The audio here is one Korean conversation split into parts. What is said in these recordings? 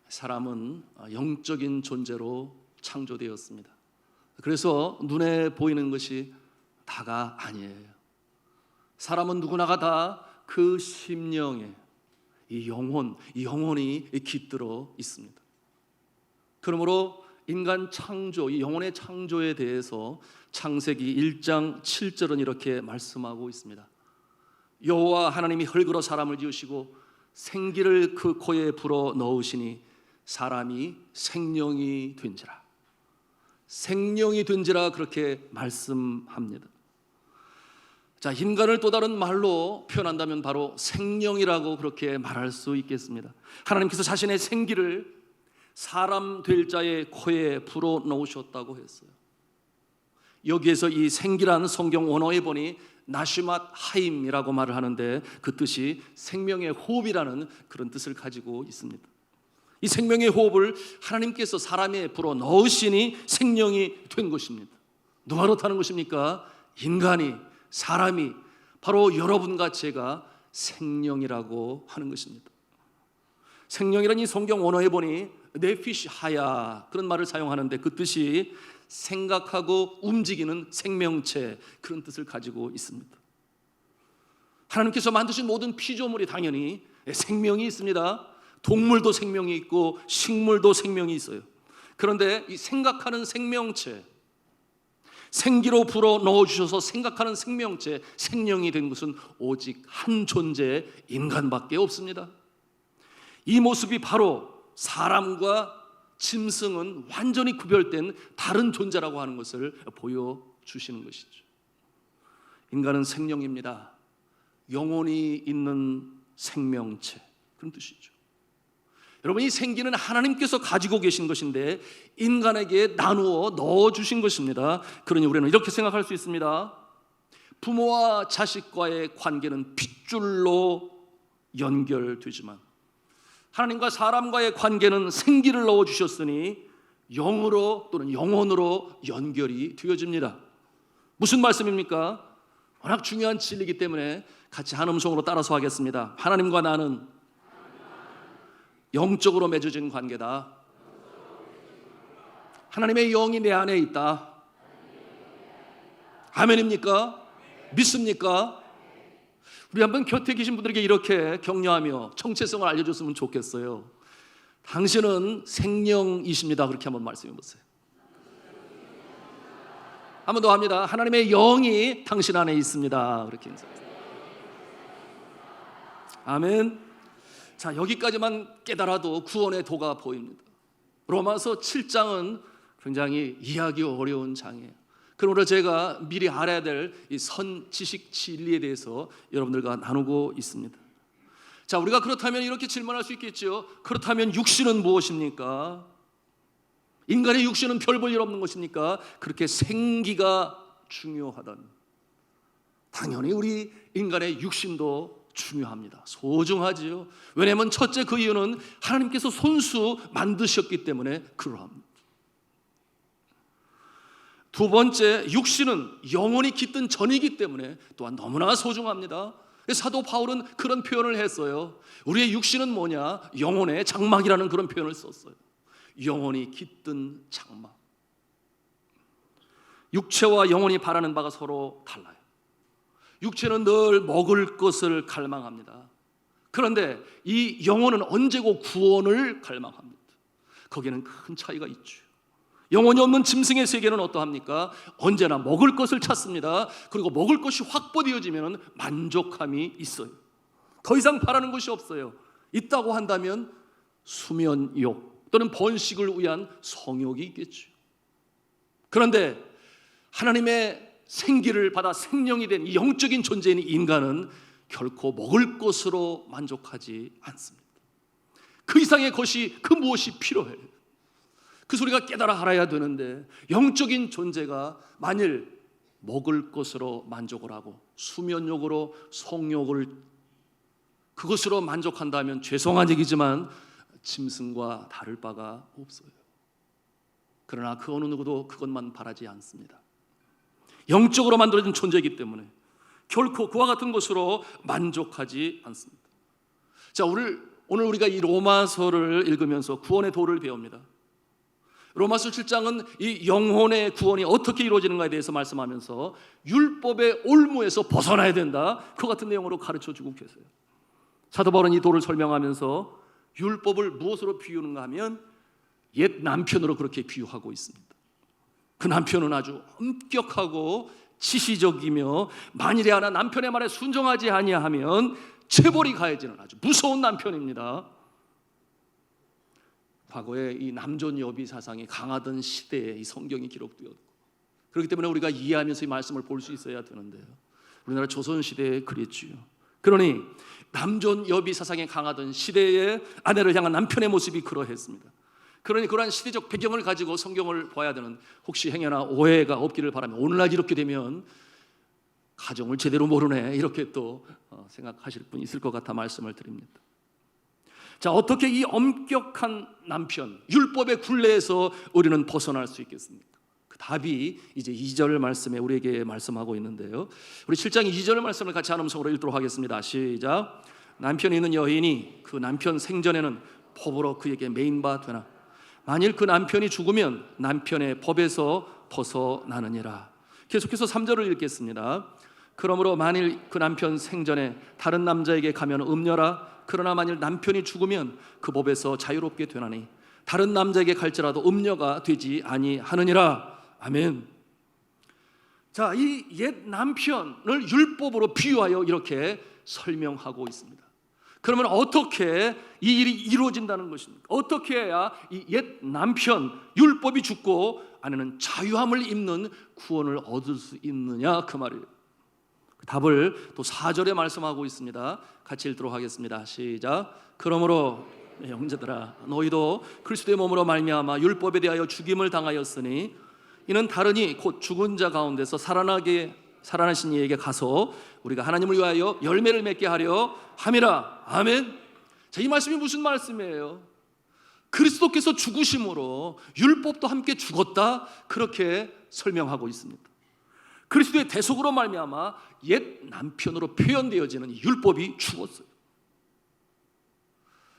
사람은 영적인 존재로 창조되었습니다. 그래서 눈에 보이는 것이 다가 아니에요. 사람은 누구나가 다 그 심령에 이 영혼이 깃들어 있습니다. 그러므로 인간 창조, 이 영혼의 창조에 대해서 창세기 1장 7절은 이렇게 말씀하고 있습니다. 여호와 하나님이 흙으로 사람을 지으시고 생기를 그 코에 불어 넣으시니 사람이 생명이 된지라. 생명이 된지라 그렇게 말씀합니다. 자, 인간을 또 다른 말로 표현한다면 바로 생명이라고 그렇게 말할 수 있겠습니다. 하나님께서 자신의 생기를 사람 될 자의 코에 불어 넣으셨다고 했어요. 여기에서 이 생기라는 성경 원어에 보니 나시맛 하임이라고 말을 하는데 그 뜻이 생명의 호흡이라는 그런 뜻을 가지고 있습니다. 이 생명의 호흡을 하나님께서 사람에 불어 넣으시니 생명이 된 것입니다. 누가 그렇다는 것입니까? 인간이, 사람이, 바로 여러분과 제가 생명이라고 하는 것입니다. 생명이라는 이 성경 원어에 보니 네피시 하야 그런 말을 사용하는데 그 뜻이 생각하고 움직이는 생명체, 그런 뜻을 가지고 있습니다. 하나님께서 만드신 모든 피조물이 당연히 생명이 있습니다. 동물도 생명이 있고 식물도 생명이 있어요. 그런데 이 생각하는 생명체, 생기로 불어 넣어주셔서 생각하는 생명체, 생명이 된 것은 오직 한 존재, 인간밖에 없습니다. 이 모습이 바로 사람과 짐승은 완전히 구별된 다른 존재라고 하는 것을 보여주시는 것이죠. 인간은 생명입니다. 영혼이 있는 생명체, 그런 뜻이죠. 여러분, 이 생기는 하나님께서 가지고 계신 것인데 인간에게 나누어 넣어주신 것입니다. 그러니 우리는 이렇게 생각할 수 있습니다. 부모와 자식과의 관계는 핏줄로 연결되지만 하나님과 사람과의 관계는 생기를 넣어주셨으니 영으로 또는 영혼으로 연결이 되어집니다. 무슨 말씀입니까? 워낙 중요한 진리이기 때문에 같이 한 음성으로 따라서 하겠습니다. 하나님과 나는 영적으로 맺어진 관계다. 하나님의 영이 내 안에 있다. 아멘입니까? 믿습니까? 우리 한번 곁에 계신 분들에게 이렇게 격려하며 정체성을 알려줬으면 좋겠어요. 당신은 생명이십니다. 그렇게 한번 말씀해 보세요. 한 번 더 합니다. 하나님의 영이 당신 안에 있습니다. 그렇게 인사하세요. 아멘. 자, 여기까지만 깨달아도 구원의 도가 보입니다. 로마서 7장은 굉장히 이해하기 어려운 장이에요. 그러므로 제가 미리 알아야 될 이 선지식 진리에 대해서 여러분들과 나누고 있습니다. 자, 우리가 그렇다면 이렇게 질문할 수 있겠죠. 그렇다면 육신은 무엇입니까? 인간의 육신은 별 볼 일 없는 것입니까? 그렇게 생기가 중요하다면 당연히 우리 인간의 육신도 중요합니다. 소중하지요. 왜냐하면 첫째, 그 이유는 하나님께서 손수 만드셨기 때문에 그러합니다. 두 번째, 육신은 영혼이 깃든 전이기 때문에 또한 너무나 소중합니다. 사도 바울은 그런 표현을 했어요. 우리의 육신은 뭐냐? 영혼의 장막이라는 그런 표현을 썼어요. 영혼이 깃든 장막. 육체와 영혼이 바라는 바가 서로 달라요. 육체는 늘 먹을 것을 갈망합니다. 그런데 이 영혼은 언제고 구원을 갈망합니다. 거기에는 큰 차이가 있죠. 영혼이 없는 짐승의 세계는 어떠합니까? 언제나 먹을 것을 찾습니다. 그리고 먹을 것이 확보되어지면 만족함이 있어요. 더 이상 바라는 것이 없어요. 있다고 한다면 수면욕 또는 번식을 위한 성욕이 있겠죠. 그런데 하나님의 생기를 받아 생명이 된 이 영적인 존재인 인간은 결코 먹을 것으로 만족하지 않습니다. 그 이상의 것이 그 무엇이 필요해요. 그 소리가 깨달아 알아야 되는데 영적인 존재가 만일 먹을 것으로 만족을 하고 수면욕으로 성욕을 그것으로 만족한다면 죄송한 얘기지만 짐승과 다를 바가 없어요. 그러나 그 어느 누구도 그것만 바라지 않습니다. 영적으로 만들어진 존재이기 때문에 결코 그와 같은 것으로 만족하지 않습니다. 자, 오늘 우리가 이 로마서를 읽으면서 구원의 도를 배웁니다. 로마서 7장은 이 영혼의 구원이 어떻게 이루어지는가에 대해서 말씀하면서 율법의 올무에서 벗어나야 된다, 그 같은 내용으로 가르쳐주고 계세요. 사도 바울은 이 도를 설명하면서 율법을 무엇으로 비유하는가 하면 옛 남편으로 그렇게 비유하고 있습니다. 그 남편은 아주 엄격하고 지시적이며 만일에 하나 남편의 말에 순종하지 아니하면 체벌이 가해지는 아주 무서운 남편입니다. 과거에 이 남존 여비 사상이 강하던 시대에 이 성경이 기록되었고, 그렇기 때문에 우리가 이해하면서 이 말씀을 볼 수 있어야 되는데요, 우리나라 조선시대에 그랬지요. 그러니 남존 여비 사상이 강하던 시대에 아내를 향한 남편의 모습이 그러했습니다. 그러니 그러한 시대적 배경을 가지고 성경을 봐야 되는, 혹시 행여나 오해가 없기를 바라며 오늘날 이렇게 되면 가정을 제대로 모르네 이렇게 또 생각하실 분이 있을 것 같아 말씀을 드립니다. 자, 어떻게 이 엄격한 남편, 율법의 굴레에서 우리는 벗어날 수 있겠습니까? 그 답이 이제 2절 말씀에 우리에게 말씀하고 있는데요, 우리 7장 2절 말씀을 같이 한 음성으로 읽도록 하겠습니다. 시작. 남편이 있는 여인이 그 남편 생전에는 법으로 그에게 매인바 되나 만일 그 남편이 죽으면 남편의 법에서 벗어나느니라. 계속해서 3절을 읽겠습니다. 그러므로 만일 그 남편 생전에 다른 남자에게 가면 음녀라. 그러나 만일 남편이 죽으면 그 법에서 자유롭게 되나니 다른 남자에게 갈지라도 음녀가 되지 아니하느니라. 아멘. 자, 이 옛 남편을 율법으로 비유하여 이렇게 설명하고 있습니다. 그러면 어떻게 이 일이 이루어진다는 것입니까? 어떻게 해야 이 옛 남편, 율법이 죽고 아내는 자유함을 입는 구원을 얻을 수 있느냐, 그 말이에요. 그 답을 또 4절에 말씀하고 있습니다. 같이 읽도록 하겠습니다. 시작. 그러므로 형제들아, 너희도 그리스도의 몸으로 말미암아 율법에 대하여 죽임을 당하였으니 이는 다르니 곧 죽은 자 가운데서 살아나신 이에게 가서 우리가 하나님을 위하여 열매를 맺게 하려 함이라. 아멘. 자, 이 말씀이 무슨 말씀이에요? 그리스도께서 죽으심으로 율법도 함께 죽었다, 그렇게 설명하고 있습니다. 그리스도의 대속으로 말미암아 옛 남편으로 표현되어지는 율법이 죽었어요.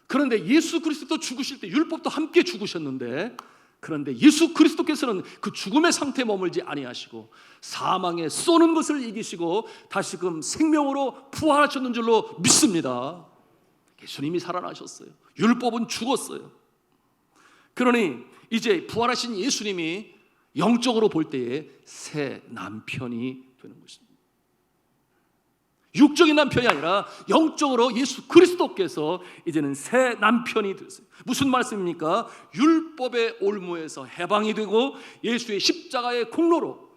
그런데 예수 그리스도 죽으실 때 율법도 함께 죽으셨는데, 그런데 예수 그리스도께서는 그 죽음의 상태에 머물지 아니하시고 사망에 쏘는 것을 이기시고 다시금 생명으로 부활하셨는 줄로 믿습니다. 예수님이 살아나셨어요. 율법은 죽었어요. 그러니 이제 부활하신 예수님이 영적으로 볼 때에 새 남편이 되는 것입니다. 육적인 남편이 아니라 영적으로 예수 그리스도께서 이제는 새 남편이 되었어요. 무슨 말씀입니까? 율법의 올무에서 해방이 되고 예수의 십자가의 공로로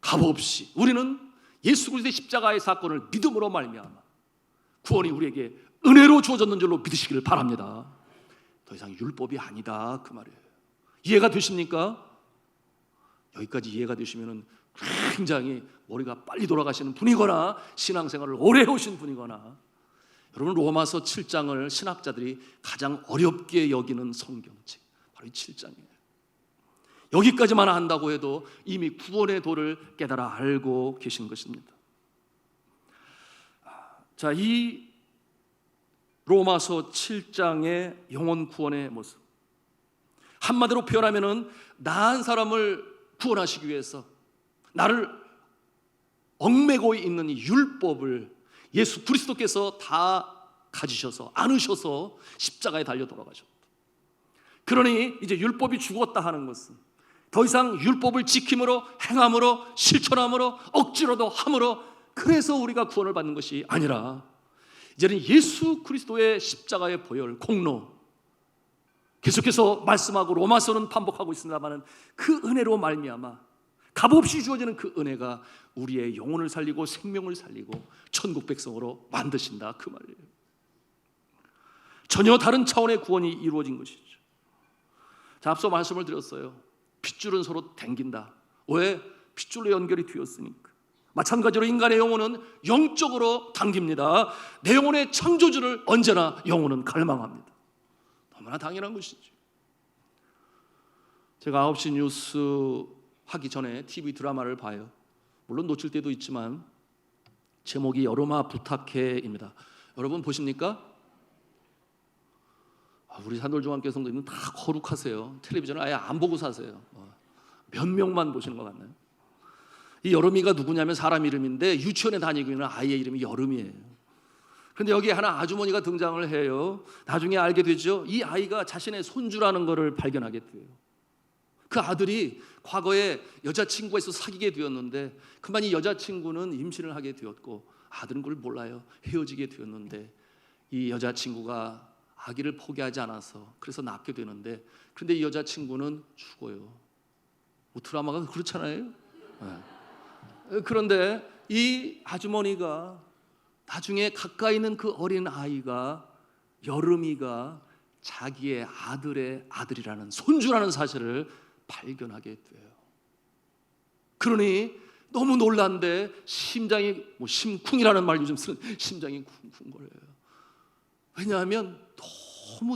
값없이 우리는 예수 그리스도의 십자가의 사건을 믿음으로 말미암아 구원이 우리에게 은혜로 주어졌는 줄로 믿으시기를 바랍니다. 더 이상 율법이 아니다, 그 말이에요. 이해가 되십니까? 여기까지 이해가 되시면 굉장히 머리가 빨리 돌아가시는 분이거나 신앙생활을 오래 해오신 분이거나, 여러분 로마서 7장을 신학자들이 가장 어렵게 여기는 성경책, 바로 이 7장이에요. 여기까지만 한다고 해도 이미 구원의 도를 깨달아 알고 계신 것입니다. 자, 이 로마서 7장의 영혼 구원의 모습, 한마디로 표현하면은 나한 사람을 구원하시기 위해서 나를 얽매고 있는 이 율법을 예수 그리스도께서 다 가지셔서 안으셔서 십자가에 달려 돌아가셨다. 그러니 이제 율법이 죽었다 하는 것은 더 이상 율법을 지킴으로, 행함으로, 실천함으로, 억지로도 함으로 그래서 우리가 구원을 받는 것이 아니라 이제는 예수 그리스도의 십자가의 보혈, 공로, 계속해서 말씀하고 로마서는 반복하고 있습니다만 그 은혜로 말미암아 값없이 주어지는 그 은혜가 우리의 영혼을 살리고 생명을 살리고 천국 백성으로 만드신다, 그 말이에요. 전혀 다른 차원의 구원이 이루어진 것이죠. 자, 앞서 말씀을 드렸어요. 핏줄은 서로 당긴다. 왜? 핏줄로 연결이 되었으니까. 마찬가지로 인간의 영혼은 영적으로 당깁니다. 내 영혼의 창조주를 언제나 영혼은 갈망합니다. 너무나 당연한 것이죠. 제가 9시 뉴스 하기 전에 TV 드라마를 봐요. 물론 놓칠 때도 있지만 제목이 여름아 부탁해입니다. 여러분 보십니까? 우리 산돌중앙교 성도님은 다 거룩하세요. 텔레비전을 아예 안 보고 사세요. 몇 명만 보시는 것 같나요? 이 여름이가 누구냐면 사람 이름인데 유치원에 다니고 있는 아이의 이름이 여름이에요. 그런데 여기 하나 아주머니가 등장을 해요. 나중에 알게 되죠. 이 아이가 자신의 손주라는 것을 발견하게 돼요. 그 아들이 과거에 여자친구가 있어서 사귀게 되었는데 그만 이 여자친구는 임신을 하게 되었고 아들은 그걸 몰라요. 헤어지게 되었는데 이 여자친구가 아기를 포기하지 않아서 그래서 낳게 되는데 그런데 이 여자친구는 죽어요. 뭐 드라마가 그렇잖아요. 네. 그런데 이 아주머니가 나중에 가까이 있는 그 어린 아이가 여름이가 자기의 아들의 아들이라는 손주라는 사실을 발견하게 돼요. 그러니 너무 놀란데 심장이 심쿵이라는 말 요즘 쓰는 심장이 쿵쿵거려요. 왜냐하면 너무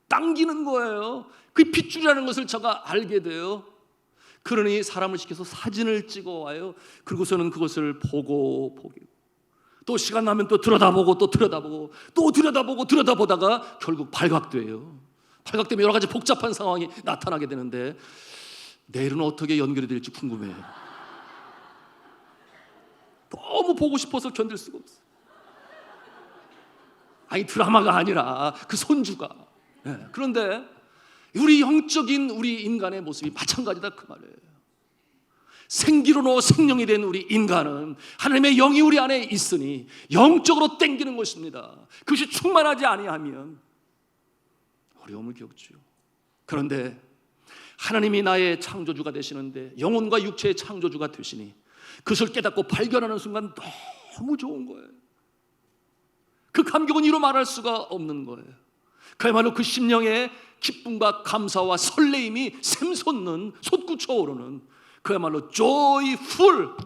당기는 거예요. 그 핏줄이라는 것을 제가 알게 돼요. 그러니 사람을 시켜서 사진을 찍어 와요. 그리고서는 그것을 보고 또 시간 나면 또 들여다보고 또 들여다보고 또 들여다보고 들여다보다가 결국 발각돼요. 발각되면 여러 가지 복잡한 상황이 나타나게 되는데 내일은 어떻게 연결이 될지 궁금해요. 너무 보고 싶어서 견딜 수가 없어요. 아니 드라마가 아니라 그 손주가. 네. 그런데 우리 영적인 우리 인간의 모습이 마찬가지다 그 말이에요. 생기로노 생명이 된 우리 인간은 하나님의 영이 우리 안에 있으니 영적으로 땡기는 것입니다. 그것이 충만하지 아니하면 어려움을 겪죠. 그런데 하나님이 나의 창조주가 되시는데 영혼과 육체의 창조주가 되시니 그것을 깨닫고 발견하는 순간 너무 좋은 거예요. 그 감격은 이루 말할 수가 없는 거예요. 그야말로 그 심령의 기쁨과 감사와 설레임이 샘솟는 솟구쳐 오르는 그야말로 joyful,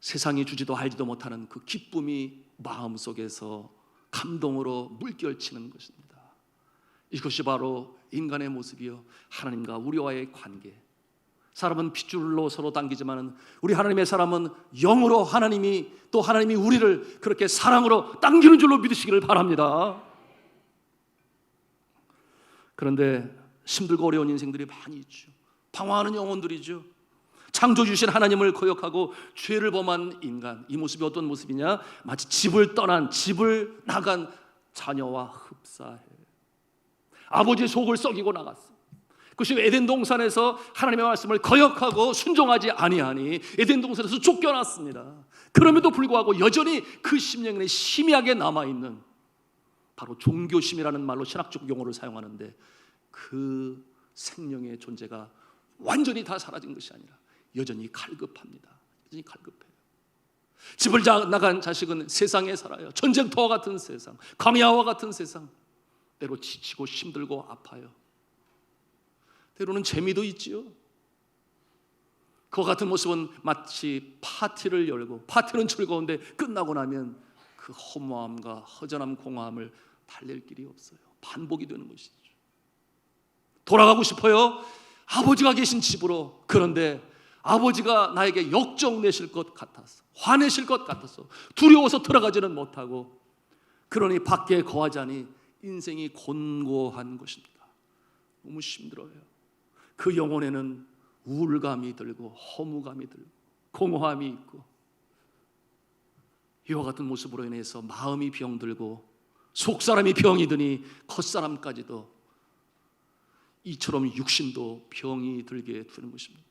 세상이 주지도 알지도 못하는 그 기쁨이 마음속에서 감동으로 물결치는 것입니다. 이것이 바로 인간의 모습이요 하나님과 우리와의 관계. 사람은 핏줄로 서로 당기지만 우리 하나님의 사람은 영으로 하나님이 또 하나님이 우리를 그렇게 사랑으로 당기는 줄로 믿으시기를 바랍니다. 그런데 힘들고 어려운 인생들이 많이 있죠. 방황하는 영혼들이죠. 창조주신 하나님을 거역하고 죄를 범한 인간, 이 모습이 어떤 모습이냐? 마치 집을 나간 자녀와 흡사해. 아버지의 속을 썩이고 나갔어. 그것이 에덴 동산에서 하나님의 말씀을 거역하고 순종하지 아니하니 에덴 동산에서 쫓겨났습니다. 그럼에도 불구하고 여전히 그 심령에 희미하게 남아있는 바로 종교심이라는 말로 신학적 용어를 사용하는데 그 생명의 존재가 완전히 다 사라진 것이 아니라 여전히 갈급합니다. 여전히 갈급해요. 집을 나간 자식은 세상에 살아요. 전쟁터와 같은 세상, 광야와 같은 세상, 때로 지치고 힘들고 아파요. 때로는 재미도 있지요. 그와 같은 모습은 마치 파티를 열고 파티는 즐거운데 끝나고 나면 그 허무함과 허전함, 공허함을 달랠 길이 없어요. 반복이 되는 것이죠. 돌아가고 싶어요. 아버지가 계신 집으로. 그런데 아버지가 나에게 역정내실 것 같았어. 화내실 것 같았어. 두려워서 들어가지는 못하고 그러니 밖에 거하자니 인생이 곤고한 것입니다. 너무 힘들어요. 그 영혼에는 우울감이 들고 허무감이 들고 공허함이 있고 이와 같은 모습으로 인해서 마음이 병들고 속사람이 병이 드니 겉사람까지도 이처럼 육신도 병이 들게 되는 것입니다.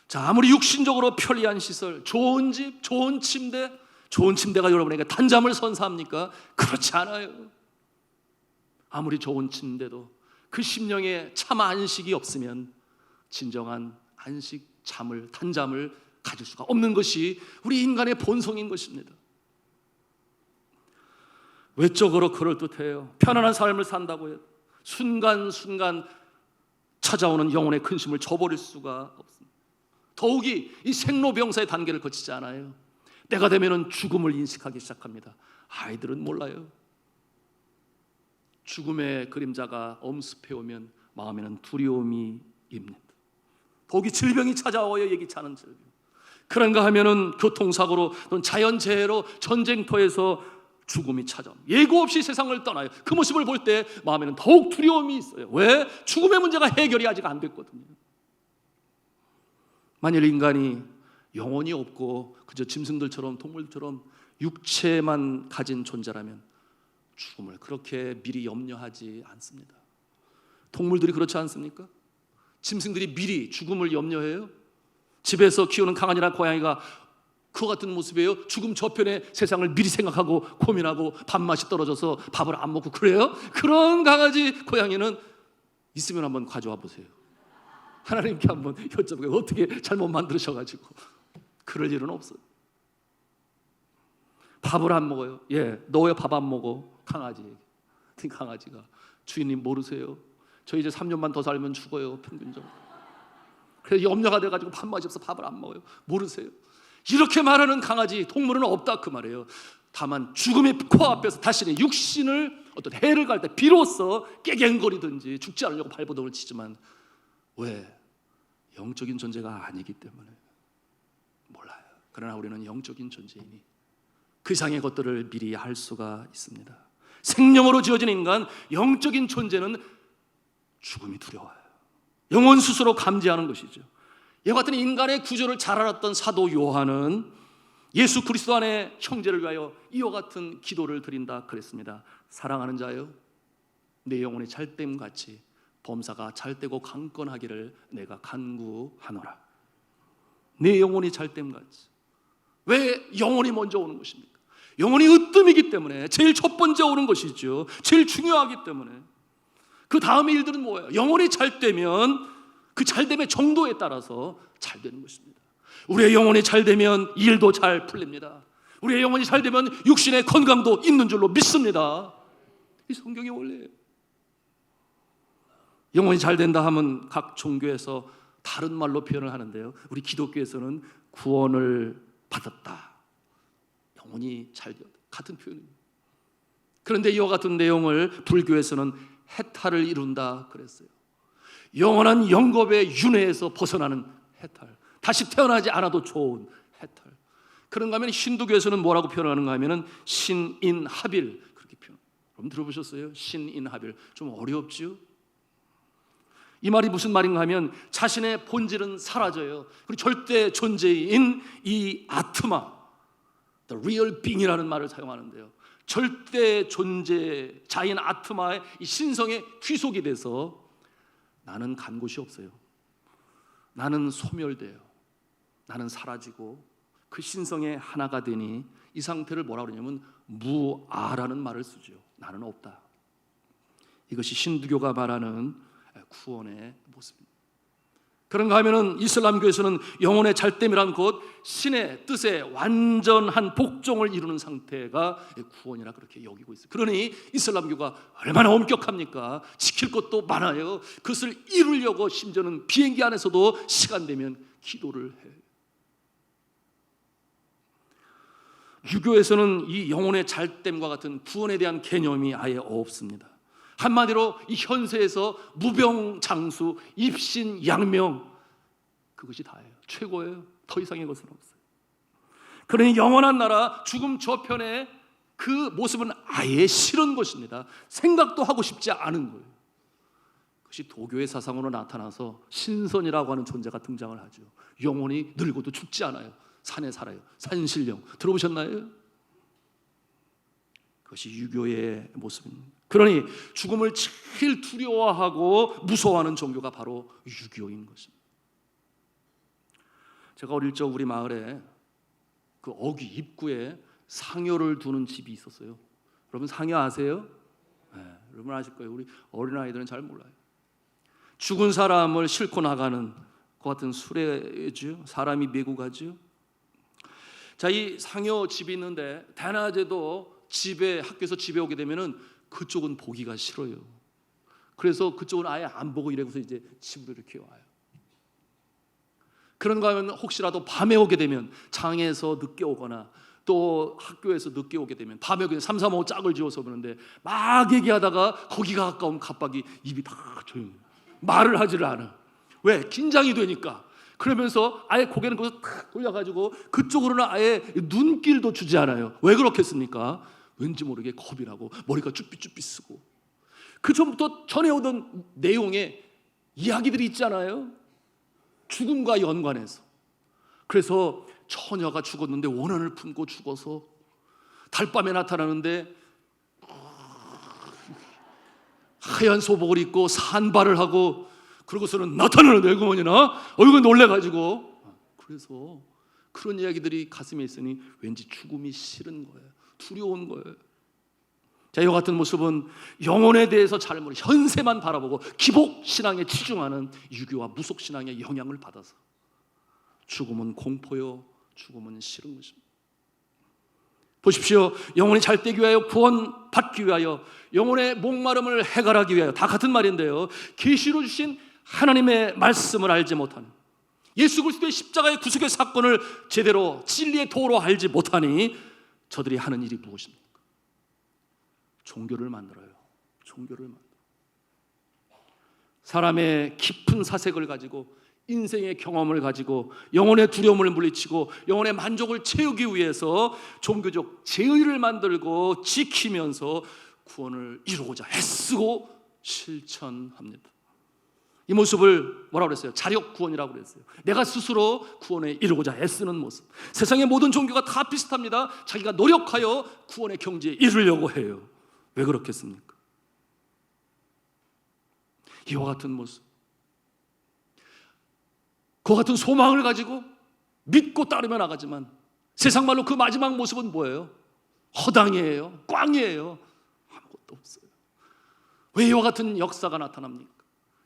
자, 아무리 육신적으로 편리한 시설, 좋은 집, 좋은 침대가 여러분에게 단잠을 선사합니까? 그렇지 않아요. 아무리 좋은 침대도 그 심령에 참 안식이 없으면 진정한 안식, 단잠을 가질 수가 없는 것이 우리 인간의 본성인 것입니다. 외적으로 그럴듯해요. 편안한 삶을 산다고 해요. 순간순간 찾아오는 영혼의 근심을 저버릴 수가 없습니다. 더욱이 이 생로병사의 단계를 거치지 않아요. 때가 되면 죽음을 인식하기 시작합니다. 아이들은 몰라요. 죽음의 그림자가 엄습해오면 마음에는 두려움이 입니다. 독이 질병이 찾아와요. 예기치 않은 질병. 그런가 하면은 교통사고로 또는 자연재해로 전쟁터에서 죽음이 찾아옵니다. 예고 없이 세상을 떠나요. 그 모습을 볼 때 마음에는 더욱 두려움이 있어요. 왜? 죽음의 문제가 해결이 아직 안 됐거든요. 만일 인간이 영혼이 없고 그저 짐승들처럼 동물처럼 육체만 가진 존재라면 죽음을 그렇게 미리 염려하지 않습니다. 동물들이 그렇지 않습니까? 짐승들이 미리 죽음을 염려해요. 집에서 키우는 강아지나 고양이가 그와 같은 모습이에요. 죽음 저편의 세상을 미리 생각하고 고민하고 밥맛이 떨어져서 밥을 안 먹고 그래요? 그런 강아지, 고양이는 있으면 한번 가져와 보세요. 하나님께 한번 여쭤보게 어떻게 잘못 만드셔가지고 그럴 일은 없어요. 밥을 안 먹어요. 너 왜 밥 안 먹어? 강아지가 주인님 모르세요? 저 이제 3년만 더 살면 죽어요. 평균적으로. 그래서 염려가 돼가지고 밥맛이 없어 밥을 안 먹어요. 모르세요? 이렇게 말하는 강아지, 동물은 없다 그 말이에요. 다만 죽음의 코앞에서 자신의 육신을 어떤 해를 갈 때 비로소 깨갱거리든지 죽지 않으려고 발버둥을 치지만 왜? 영적인 존재가 아니기 때문에 몰라요. 그러나 우리는 영적인 존재이니 그 이상의 것들을 미리 할 수가 있습니다. 생명으로 지어진 인간, 영적인 존재는 죽음이 두려워요. 영혼 스스로 감지하는 것이죠. 이와 같은 인간의 구조를 잘 알았던 사도 요한은 예수 그리스도 안에 형제를 위하여 이와 같은 기도를 드린다 그랬습니다. 사랑하는 자여, 내 영혼이 잘됨같이 범사가 잘되고 강건하기를 내가 간구하노라. 내 영혼이 잘됨같이. 왜 영혼이 먼저 오는 것입니까? 영혼이 으뜸이기 때문에 제일 첫 번째 오는 것이죠. 제일 중요하기 때문에. 그 다음의 일들은 뭐예요? 영혼이 잘되면 그 잘됨의 정도에 따라서 잘 되는 것입니다. 우리의 영혼이 잘되면 일도 잘 풀립니다. 우리의 영혼이 잘되면 육신의 건강도 있는 줄로 믿습니다. 이 성경의 원리예요. 영혼이 잘된다 하면 각 종교에서 다른 말로 표현을 하는데요, 우리 기독교에서는 구원을 받았다, 영혼이 잘되었다, 같은 표현입니다. 그런데 이와 같은 내용을 불교에서는 해탈을 이룬다 그랬어요. 영원한 영겁의 윤회에서 벗어나는 해탈, 다시 태어나지 않아도 좋은 해탈. 그런가 하면 힌두교에서는 뭐라고 표현하는가 하면 신인합일 그렇게 표현. 여러분 들어보셨어요? 신인합일. 좀 어렵죠? 이 말이 무슨 말인가 하면 자신의 본질은 사라져요. 그리고 절대 존재인 이 아트마, the real being이라는 말을 사용하는데요, 절대 존재자인 아트마의 이 신성에 귀속이 돼서 나는 간 곳이 없어요. 나는 소멸돼요. 나는 사라지고 그 신성의 하나가 되니 이 상태를 뭐라 그러냐면 무아라는 말을 쓰죠. 나는 없다. 이것이 힌두교가 말하는 구원의 모습입니다. 그런가 하면은 이슬람교에서는 영혼의 잘됨이란 곧 신의 뜻에 완전한 복종을 이루는 상태가 구원이라 그렇게 여기고 있어요. 그러니 이슬람교가 얼마나 엄격합니까? 지킬 것도 많아요. 그것을 이루려고 심지어는 비행기 안에서도 시간 되면 기도를 해요. 유교에서는 이 영혼의 잘됨과 같은 구원에 대한 개념이 아예 없습니다. 한마디로 이 현세에서 무병장수, 입신양명, 그것이 다예요. 최고예요. 더 이상의 것은 없어요. 그러니 영원한 나라, 죽음 저편의 그 모습은 아예 싫은 것입니다. 생각도 하고 싶지 않은 거예요. 그것이 도교의 사상으로 나타나서 신선이라고 하는 존재가 등장을 하죠. 영혼이 늙어도 죽지 않아요. 산에 살아요. 산신령 들어보셨나요? 그것이 유교의 모습입니다. 그러니 죽음을 제일 두려워하고 무서워하는 종교가 바로 유교인 것입니다. 제가 어릴 적 우리 마을에 그 어귀 입구에 상여를 두는 집이 있었어요. 여러분 상여 아세요? 네, 여러분 아실 거예요. 우리 어린아이들은 잘 몰라요. 죽은 사람을 싣고 나가는 그 같은 수레죠. 사람이 메고 가죠. 자, 이 상여 집이 있는데 대낮에도 집에, 학교에서 집에 오게 되면은 그쪽은 보기가 싫어요. 그래서 그쪽은 아예 안 보고 이래서 이제 집으로 이렇게 와요. 그런가 하면 혹시라도 밤에 오게 되면 장에서 늦게 오거나 또 학교에서 늦게 오게 되면 밤에 그냥 3, 4, 5 짝을 지어서 보는데 막 얘기하다가 거기가 가까운 갑박이 입이 다 조용해요. 말을 하지를 않아. 왜? 긴장이 되니까. 그러면서 아예 고개는 거기서 탁 돌려가지고 그쪽으로는 아예 눈길도 주지 않아요. 왜 그렇겠습니까? 왠지 모르게 겁이 나고 머리가 쭈삣쭈삣 쓰고 그 전부터 전해오던 내용의 이야기들이 있잖아요. 죽음과 연관해서. 그래서 처녀가 죽었는데 원한을 품고 죽어서 달밤에 나타나는데 하얀 소복을 입고 산발을 하고 그러고서는 나타나는 에구머니나 이거 놀래가지고 그래서 그런 이야기들이 가슴에 있으니 왠지 죽음이 싫은 거예요. 두려운 거예요. 자, 이와 같은 모습은 영혼에 대해서 잘 모르고 현세만 바라보고 기복신앙에 치중하는 유교와 무속신앙의 영향을 받아서 죽음은 공포요, 죽음은 싫은 것입니다. 보십시오. 영혼이 잘 되기 위하여, 구원받기 위하여, 영혼의 목마름을 해결하기 위하여, 다 같은 말인데요, 계시로 주신 하나님의 말씀을 알지 못하는, 예수 그리스도의 십자가의 구속의 사건을 제대로 진리의 도로 알지 못하니 저들이 하는 일이 무엇입니까? 종교를 만들어요. 종교를 만들어요. 사람의 깊은 사색을 가지고, 인생의 경험을 가지고, 영혼의 두려움을 물리치고 영혼의 만족을 채우기 위해서 종교적 제의를 만들고 지키면서 구원을 이루고자 애쓰고 실천합니다. 이 모습을 뭐라고 그랬어요? 자력 구원이라고 그랬어요. 내가 스스로 구원에 이루고자 애쓰는 모습. 세상의 모든 종교가 다 비슷합니다. 자기가 노력하여 구원의 경지에 이르려고 해요. 왜 그렇겠습니까? 이와 같은 모습, 그와 같은 소망을 가지고 믿고 따르며 나가지만 세상 말로 그 마지막 모습은 뭐예요? 허당이에요. 꽝이에요. 아무것도 없어요. 왜 이와 같은 역사가 나타납니까?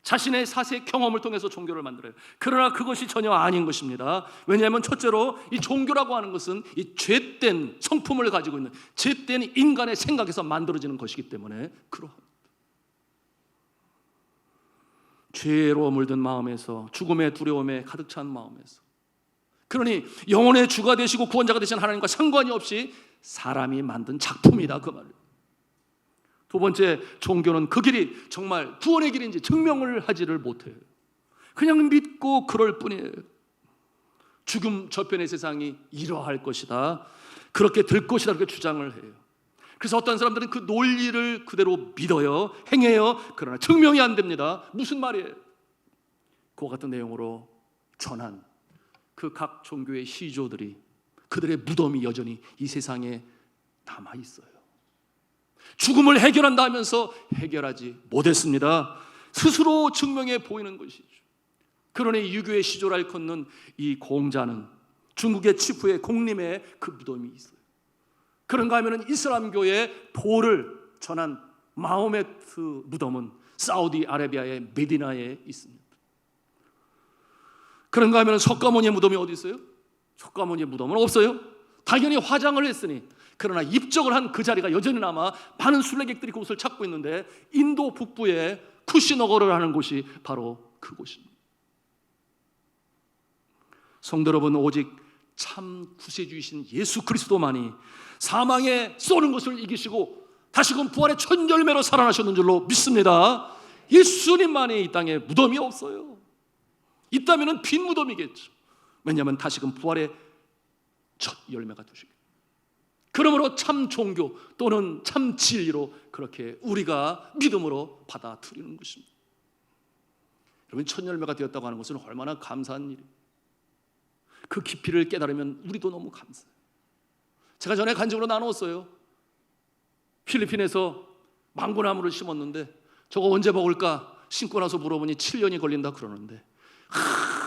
자신의 사색 경험을 통해서 종교를 만들어요. 그러나 그것이 전혀 아닌 것입니다. 왜냐하면 첫째로 이 종교라고 하는 것은 이 죄된 성품을 가지고 있는 죄된 인간의 생각에서 만들어지는 것이기 때문에 그러합니다. 죄로 물든 마음에서, 죽음의 두려움에 가득 찬 마음에서, 그러니 영혼의 주가 되시고 구원자가 되신 하나님과 상관이 없이 사람이 만든 작품이다, 그 말이에요. 두 번째, 종교는 그 길이 정말 구원의 길인지 증명을 하지를 못해요. 그냥 믿고 그럴 뿐이에요. 죽음 저편의 세상이 이러할 것이다, 그렇게 될 것이다, 그렇게 주장을 해요. 그래서 어떤 사람들은 그 논리를 그대로 믿어요, 행해요. 그러나 증명이 안 됩니다. 무슨 말이에요? 그와 같은 내용으로 전한 그 각 종교의 시조들이, 그들의 무덤이 여전히 이 세상에 남아 있어요. 죽음을 해결한다 하면서 해결하지 못했습니다. 스스로 증명해 보이는 것이죠. 그러니 유교의 시조를 일컫는 이 공자는 중국의 치푸의 공림에 그 무덤이 있어요. 그런가 하면 이슬람교의 보를 전한 마호메트 무덤은 사우디아라비아의 메디나에 있습니다. 그런가 하면 석가모니의 무덤이 어디 있어요? 석가모니의 무덤은 없어요. 당연히 화장을 했으니. 그러나 입적을 한 그 자리가 여전히 남아 많은 순례객들이 그곳을 찾고 있는데, 인도 북부의 쿠시너거를 하는 곳이 바로 그곳입니다. 성도 여러분, 오직 참 구세주이신 예수 그리스도만이 사망에 쏘는 것을 이기시고 다시금 부활의 첫 열매로 살아나셨는 줄로 믿습니다. 예수님만이 이 땅에 무덤이 없어요. 있다면 빈 무덤이겠죠. 왜냐하면 다시금 부활의 첫 열매가 되시기. 그러므로 참 종교 또는 참 진리로 그렇게 우리가 믿음으로 받아들이는 것입니다. 여러분, 첫 열매가 되었다고 하는 것은 얼마나 감사한 일이에요. 그 깊이를 깨달으면 우리도 너무 감사해요. 제가 전에 간증으로 나눴어요. 필리핀에서 망고나무를 심었는데 저거 언제 먹을까 심고 나서 물어보니 7년이 걸린다 그러는데,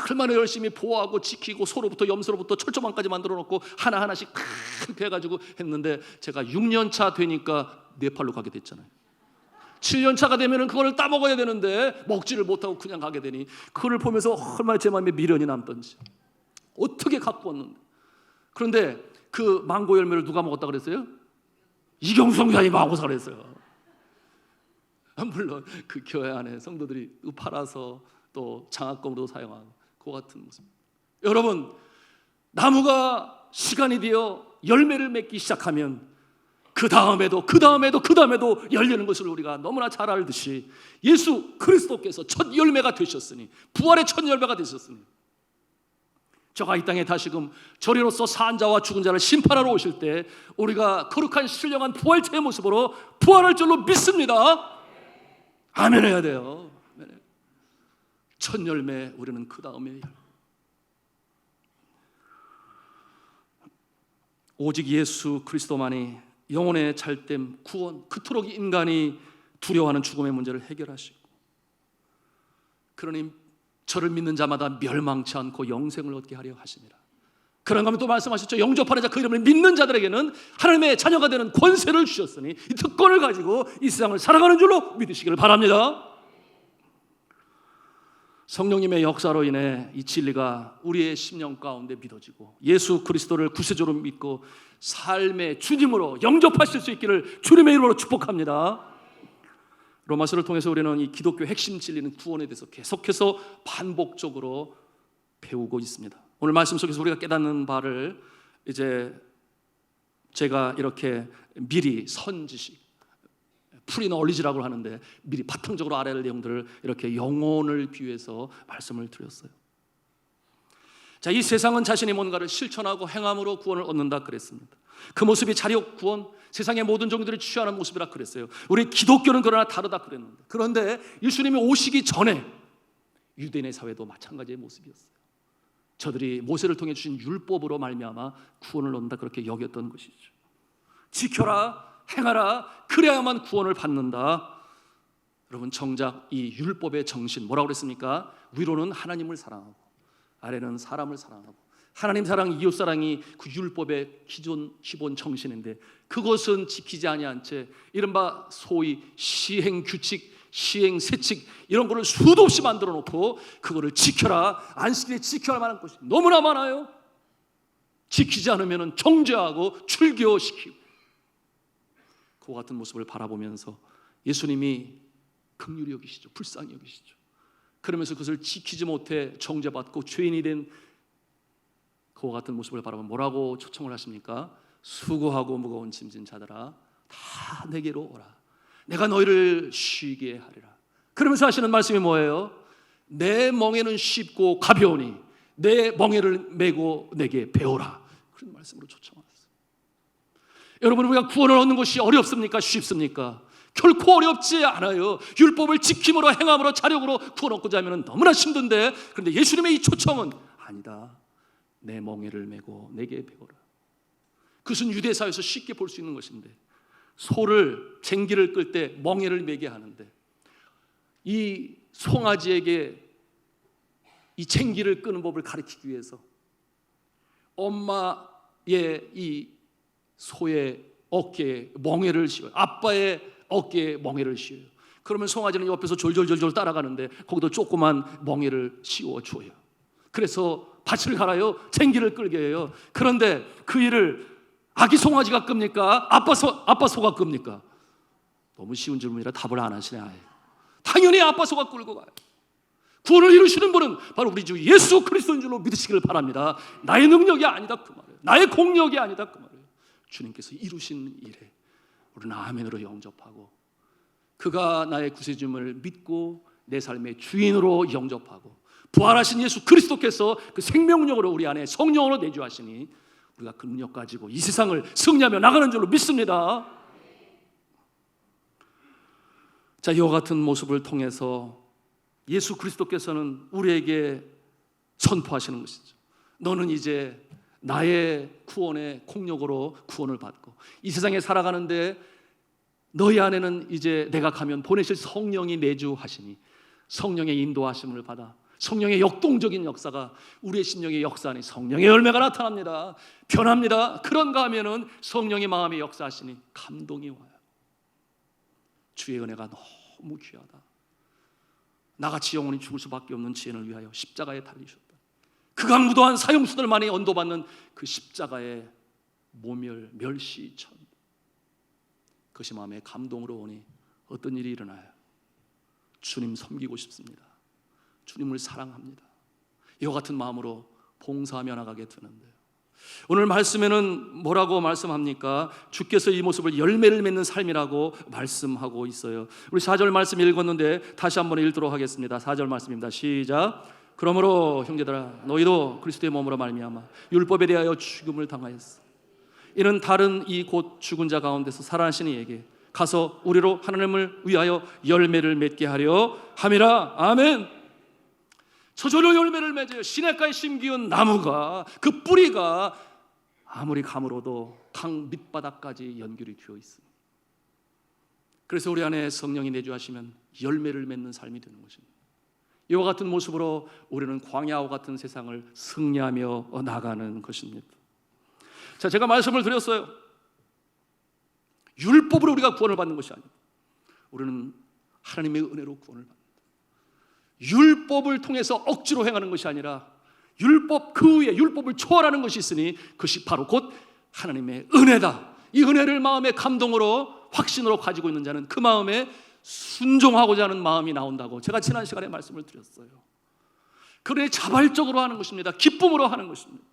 얼마나 열심히 보호하고 지키고 서로부터 염소로부터 철조망까지 만들어 놓고 하나하나씩 그렇게 해가지고 했는데, 제가 6년 차 되니까 네팔로 가게 됐잖아요. 7년 차가 되면 그거를 따먹어야 되는데 먹지를 못하고 그냥 가게 되니, 그걸 보면서 얼마나 제 마음에 미련이 남던지, 어떻게 갖고 왔는데. 그런데 그 망고 열매를 누가 먹었다 그랬어요? 이경수 목사님이 먹어서 그랬어요. 물론 그 교회 안에 성도들이 팔아서 또 장학금으로 사용하고 그 같은 모습. 여러분, 나무가 시간이 되어 열매를 맺기 시작하면 그 다음에도 열리는 것을 우리가 너무나 잘 알듯이 예수 그리스도께서 첫 열매가 되셨으니, 부활의 첫 열매가 되셨으니, 저가 이 땅에 다시금 저리로서 산 자와 죽은 자를 심판하러 오실 때 우리가 거룩한 신령한 부활체의 모습으로 부활할 줄로 믿습니다. 아멘 해야 돼요. 첫 열매, 우리는 그 다음에 열매. 오직 예수 그리스도만이 영혼의 잘됨, 구원, 그토록 인간이 두려워하는 죽음의 문제를 해결하시고, 그러니 저를 믿는 자마다 멸망치 않고 영생을 얻게 하려 하십니다. 그런가 하면 또 말씀하셨죠. 영접하는 자, 그 이름을 믿는 자들에게는 하나님의 자녀가 되는 권세를 주셨으니 이 특권을 가지고 이 세상을 살아가는 줄로 믿으시기를 바랍니다. 성령님의 역사로 인해 이 진리가 우리의 심령 가운데 믿어지고 예수 그리스도를 구세주로 믿고 삶의 주님으로 영접하실 수 있기를 주님의 이름으로 축복합니다. 로마서를 통해서 우리는 이 기독교 핵심 진리는 구원에 대해서 계속해서 반복적으로 배우고 있습니다. 오늘 말씀 속에서 우리가 깨닫는 바를 이제 제가 이렇게 미리 선지식, 프리놀리지라고 하는데 미리 바탕적으로 알아야 할 내용들을 이렇게 영혼을 비유해서 말씀을 드렸어요. 자, 이 세상은 자신이 뭔가를 실천하고 행함으로 구원을 얻는다 그랬습니다. 그 모습이 자력 구원, 세상의 모든 종들이 취하는 모습이라 그랬어요. 우리 기독교는 그러나 다르다 그랬는데, 그런데 예수님이 오시기 전에 유대인의 사회도 마찬가지의 모습이었어요. 저들이 모세를 통해 주신 율법으로 말미암아 구원을 얻는다 그렇게 여겼던 것이죠. 지켜라, 행하라, 그래야만 구원을 받는다. 여러분, 정작 이 율법의 정신 뭐라고 그랬습니까? 위로는 하나님을 사랑하고 아래는 사람을 사랑하고, 하나님 사랑, 이웃 사랑이 그 율법의 기본 정신인데, 그것은 지키지 아니한 채 이른바 소위 시행 규칙, 시행 세칙 이런 거를 수도 없이 만들어 놓고 그거를 지켜라, 안식일에 지켜라 하는 것이 너무나 많아요. 지키지 않으면 정죄하고 출교시키고, 그와 같은 모습을 바라보면서 예수님이 긍휼히 여기시죠. 불쌍히 여기시죠. 그러면서 그것을 지키지 못해 정죄받고 죄인이 된 그와 같은 모습을 바라보면 뭐라고 초청을 하십니까? 수고하고 무거운 짐진 자들아, 다 내게로 오라. 내가 너희를 쉬게 하리라. 그러면서 하시는 말씀이 뭐예요? 내 멍에는 쉽고 가벼우니 내 멍에를 메고 내게 배우라. 그런 말씀으로 초청하셨어요. 여러분, 우리가 구원을 얻는 것이 어렵습니까? 쉽습니까? 결코 어렵지 않아요. 율법을 지킴으로, 행함으로, 자력으로 구원 얻고자 하면 너무나 힘든데, 그런데 예수님의 이 초청은 아니다. 내 멍에를 메고 내게 배우라. 그것은 유대사에서 쉽게 볼 수 있는 것인데, 소를 쟁기를 끌 때 멍에를 메게 하는데, 이 송아지에게 이 쟁기를 끄는 법을 가르치기 위해서 엄마의 이 소의 어깨에 멍에를 씌워요. 아빠의 어깨에 멍에를 씌워요. 그러면 송아지는 옆에서 졸졸졸졸 따라가는데 거기도 조그만 멍에를 씌워줘요. 그래서 밭을 갈아요. 쟁기를 끌게 해요. 그런데 그 일을 아기 송아지가 끕니까? 아빠 소가 끕니까? 너무 쉬운 질문이라 답을 안 하시네. 아예. 당연히 아빠 소가 끌고 가요. 구원을 이루시는 분은 바로 우리 주 예수 그리스도인 줄로 믿으시기를 바랍니다. 나의 능력이 아니다 그 말이에요. 나의 공력이 아니다 그 말이에요. 주님께서 이루신 일에 우리는 아멘으로 영접하고, 그가 나의 구세주임을 믿고 내 삶의 주인으로 영접하고, 부활하신 예수 그리스도께서 그 생명력으로 우리 안에 성령으로 내주하시니 우리가 그 능력 가지고 이 세상을 승리하며 나가는 줄로 믿습니다. 자, 이와 같은 모습을 통해서 예수 그리스도께서는 우리에게 선포하시는 것이죠. 너는 이제 나의 구원의 공력으로 구원을 받고 이 세상에 살아가는데 너희 안에는 이제 내가 가면 보내실 성령이 내주하시니 성령의 인도하심을 받아 성령의 역동적인 역사가 우리의 심령의 역사 안에 성령의 열매가 나타납니다. 변합니다. 그런가 하면은 성령의 마음에 역사하시니 감동이 와요. 주의 은혜가 너무 귀하다. 나같이 영원히 죽을 수밖에 없는 지혜를 위하여 십자가에 달리셨다. 극악무도한 사형수들만이 언도받는 그 십자가의 모멸, 멸시천, 그것이 마음에 감동으로 오니 어떤 일이 일어나요? 주님 섬기고 싶습니다. 주님을 사랑합니다. 이와 같은 마음으로 봉사하며 나가게 되는데요. 오늘 말씀에는 뭐라고 말씀합니까? 주께서 이 모습을 열매를 맺는 삶이라고 말씀하고 있어요. 우리 4절 말씀 읽었는데 다시 한번 읽도록 하겠습니다. 4절 말씀입니다. 시작. 그러므로 형제들아 너희도 그리스도의 몸으로 말미암아 율법에 대하여 죽음을 당하였어. 이는 다른 이 곧 죽은 자 가운데서 살아나신 이에게 가서 우리로 하나님을 위하여 열매를 맺게 하려 함이라. 아멘. 저절로 열매를 맺어요. 시냇가에 심기운 나무가 그 뿌리가 아무리 가물어도 강 밑바닥까지 연결이 되어 있습니다. 그래서 우리 안에 성령이 내주하시면 열매를 맺는 삶이 되는 것입니다. 이와 같은 모습으로 우리는 광야와 같은 세상을 승리하며 나가는 것입니다. 자, 제가 말씀을 드렸어요. 율법으로 우리가 구원을 받는 것이 아닙니다. 우리는 하나님의 은혜로 구원을 받는다. 율법을 통해서 억지로 행하는 것이 아니라 율법 그 위에 율법을 초월하는 것이 있으니 그것이 바로 곧 하나님의 은혜다. 이 은혜를 마음의 감동으로 확신으로 가지고 있는 자는 그 마음에 순종하고자 하는 마음이 나온다고 제가 지난 시간에 말씀을 드렸어요. 그래 자발적으로 하는 것입니다. 기쁨으로 하는 것입니다.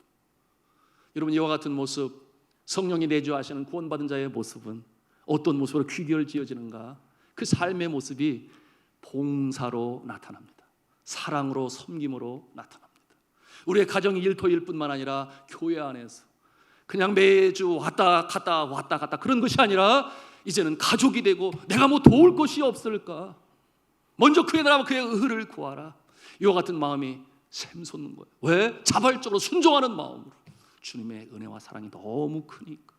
여러분, 이와 같은 모습, 성령이 내주하시는 구원받은 자의 모습은 어떤 모습으로 귀결지어지는가? 그 삶의 모습이 봉사로 나타납니다. 사랑으로, 섬김으로 나타납니다. 우리의 가정이 일터일 뿐만 아니라 교회 안에서 그냥 매주 왔다 갔다 그런 것이 아니라 이제는 가족이 되고 내가 뭐 도울 것이 없을까? 먼저 그의 나라와 그의 의를 구하라. 이와 같은 마음이 샘솟는 거예요. 왜? 자발적으로 순종하는 마음으로. 주님의 은혜와 사랑이 너무 크니까.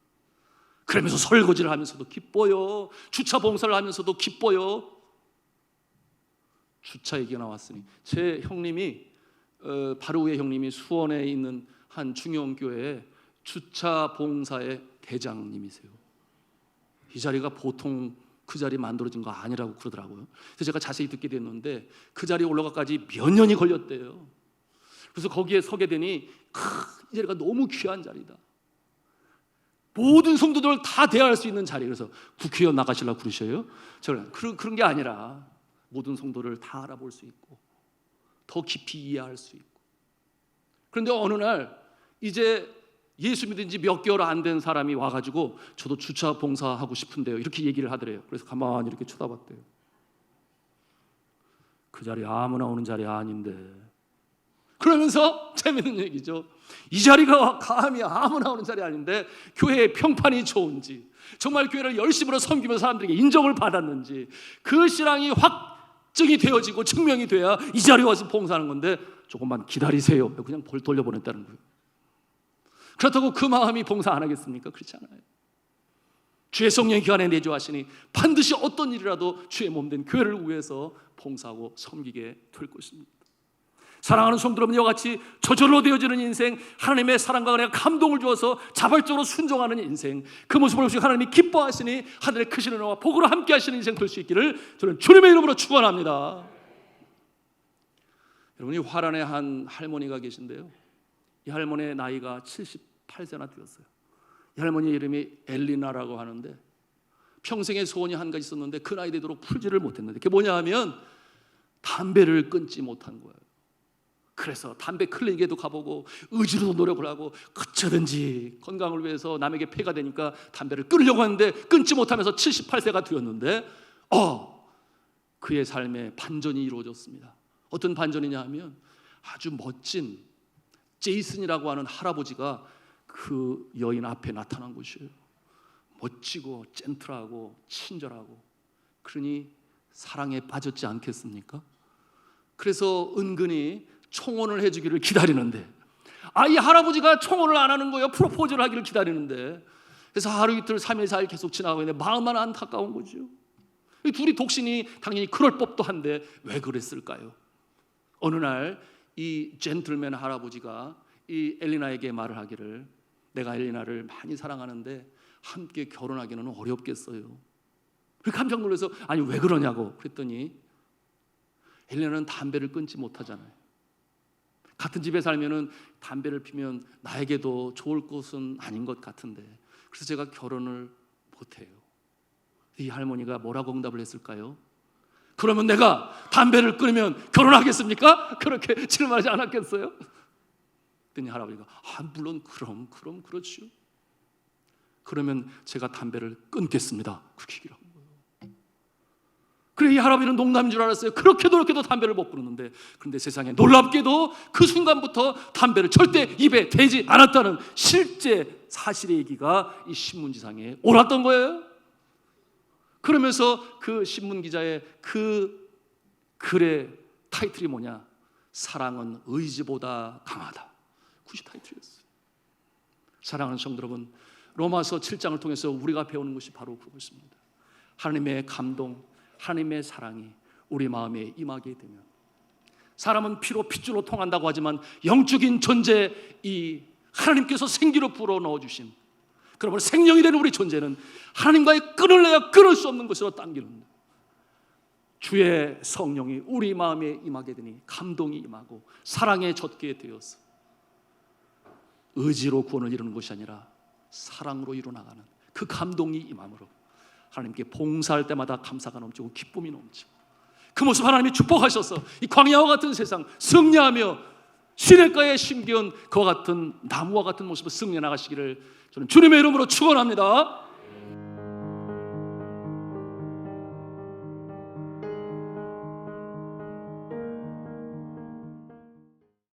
그러면서 설거지를 하면서도 기뻐요. 주차 봉사를 하면서도 기뻐요. 주차 얘기가 나왔으니 제 형님이 바로 위에 형님이 수원에 있는 한 중형교회에 주차 봉사의 대장님이세요. 이 자리가 보통 그 자리 만들어진 거 아니라고 그러더라고요. 그래서 제가 자세히 듣게 됐는데 그 자리에 올라가까지 몇 년이 걸렸대요. 그래서 거기에 서게 되니 이 자리가 너무 귀한 자리다. 모든 성도들을 다 대할 수 있는 자리. 그래서 국회의원 나가시려고 그러셔요. 저는 그런 게 아니라 모든 성도를 다 알아볼 수 있고 더 깊이 이해할 수 있고. 그런데 어느 날 이제 예수 믿은 지 몇 개월 안 된 사람이 와가지고 저도 주차 봉사하고 싶은데요 이렇게 얘기를 하더래요. 그래서 가만히 이렇게 쳐다봤대요. 그 자리 아무나 오는 자리 아닌데. 그러면서 재밌는 얘기죠. 이 자리가 감히 아무나 오는 자리 아닌데 교회의 평판이 좋은지, 정말 교회를 열심으로 섬기면서 사람들에게 인정을 받았는지 그 신앙이 확증이 되어지고 증명이 돼야 이 자리에 와서 봉사하는 건데 조금만 기다리세요. 그냥 볼 돌려보냈다는 거예요. 그렇다고 그 마음이 봉사 안 하겠습니까? 그렇지 않아요. 주의 성령 기간에 내주하시니 반드시 어떤 일이라도 주의 몸된 교회를 위해서 봉사하고 섬기게 될 것입니다. 사랑하는 성도 여러분, 이와 같이 저절로 되어지는 인생, 하나님의 사랑과 은혜가 감동을 주어서 자발적으로 순종하는 인생, 그 모습을 보시고 하나님이 기뻐하시니 하늘의 크신 은혜와 복으로 함께 하시는 인생 될 수 있기를 저는 주님의 이름으로 축원합니다. 여러분이 화란의 한 할머니가 계신데요, 이 할머니의 나이가 78세나 되었어요. 이 할머니의 이름이 엘리나라고 하는데 평생의 소원이 한 가지 있었는데 그 나이 되도록 풀지를 못했는데 그게 뭐냐 하면 담배를 끊지 못한 거예요. 그래서 담배 클리닉에도 가보고 의지로도 노력을 하고 어쩌든지 건강을 위해서 남에게 폐가 되니까 담배를 끊으려고 하는데 끊지 못하면서 78세가 되었는데 그의 삶에 반전이 이루어졌습니다. 어떤 반전이냐 하면 아주 멋진 제이슨이라고 하는 할아버지가 그 여인 앞에 나타난 것이에요. 멋지고 젠틀하고 친절하고, 그러니 사랑에 빠졌지 않겠습니까? 그래서 은근히 청혼을 해주기를 기다리는데 이 할아버지가 청혼을 안 하는 거예요. 프로포즈를 하기를 기다리는데, 그래서 하루 이틀 3일 4일 계속 지나가고 있는데 마음만 안타까운 거죠. 이 둘이 독신이 당연히 그럴 법도 한데 왜 그랬을까요? 어느 날 이 젠틀맨 할아버지가 이 엘리나에게 말을 하기를, 내가 엘리나를 많이 사랑하는데 함께 결혼하기는 어렵겠어요. 깜짝 놀라서 아니 왜 그러냐고 그랬더니 엘리나는 담배를 끊지 못하잖아요. 같은 집에 살면은 담배를 피면 나에게도 좋을 것은 아닌 것 같은데 그래서 제가 결혼을 못해요. 이 할머니가 뭐라고 응답을 했을까요? 그러면 내가 담배를 끊으면 결혼하겠습니까? 그렇게 질문하지 않았겠어요? 그랬더니 할아버지가 물론 그럼 그렇지요. 그러면 제가 담배를 끊겠습니다. 그렇게 얘기를 한 거예요. 그래, 이 할아버지는 농담인 줄 알았어요. 그렇게도 담배를 못 끊었는데, 그런데 세상에 놀랍게도 그 순간부터 담배를 절대 입에 대지 않았다는 실제 사실의 얘기가 이 신문지상에 올랐던 거예요. 그러면서 그 신문기자의 그 글의 타이틀이 뭐냐? 사랑은 의지보다 강하다. 그것이 타이틀이었어요. 사랑하는 성도 여러분, 로마서 7장을 통해서 우리가 배우는 것이 바로 그것입니다. 하나님의 감동, 하나님의 사랑이 우리 마음에 임하게 되면, 사람은 피로 핏줄로 통한다고 하지만 영적인 존재, 이 하나님께서 생기로 불어 넣어주신, 그러므로 생명이 되는 우리 존재는 하나님과의 끈을 내야 끊을 수 없는 것으로 당기는 주의 성령이 우리 마음에 임하게 되니 감동이 임하고 사랑에 젖게 되어서 의지로 구원을 이루는 것이 아니라 사랑으로 이루어나가는 그 감동이 임함으로 하나님께 봉사할 때마다 감사가 넘치고 기쁨이 넘치고, 그 모습 하나님이 축복하셔서 이 광야와 같은 세상 승리하며 시냇가에 심기운 그와 같은 나무와 같은 모습을 승리해 나가시기를 저는 주님의 이름으로 축원합니다.